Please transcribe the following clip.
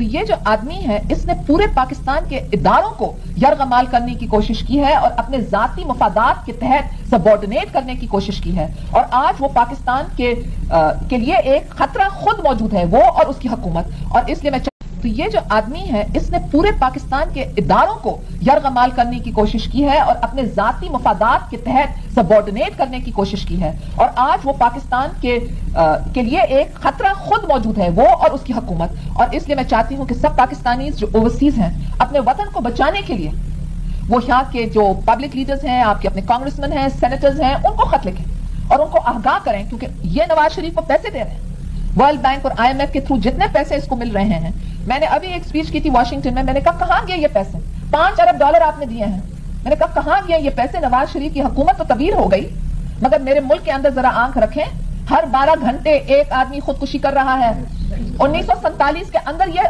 तो ये जो आदमी है इसने पूरे पाकिस्तान के इदारों को यरगमाल करने की कोशिश की है और अपने जाती मफादात के तहत सबॉर्डिनेट करने की कोशिश की है, और आज वो पाकिस्तान के लिए एक खतरा खुद मौजूद है, वो और उसकी हुकूमत। और इसलिए मैं तो ये जो आदमी है इसने पूरे पाकिस्तान के इदारों को यरगमाल करने की कोशिश की है और अपने जाती मफादात के तहत सबॉर्डिनेट करने की कोशिश की है, और आज वो पाकिस्तान के लिए एक खतरा खुद मौजूद है, वो और उसकी हुकूमत। और इसलिए मैं चाहती हूं कि सब पाकिस्तानी जो ओवरसीज हैं अपने वतन को बचाने के लिए वो यहाँ के जो पब्लिक लीडर्स हैं, आपके अपने कांग्रेसमैन हैं, सेनेटर्स हैं, उनको खत लिखें और उनको आगाह करें, क्योंकि ये नवाज शरीफ को पैसे दे रहे हैं वर्ल्ड बैंक और IMF के थ्रू, जितने पैसे इसको मिल रहे हैं। मैंने अभी एक स्पीच की थी वाशिंगटन में, मैंने कहा कहां गए ये पैसे? $5 अरब आपने दिए हैं। मैंने कहा कहां गए ये पैसे? नवाज शरीफ की हुकूमत तो तबीर हो गई, मगर मेरे मुल्क के अंदर जरा आंख रखें, हर 12 घंटे एक आदमी खुदकुशी कर रहा है। 1947 के अंदर ये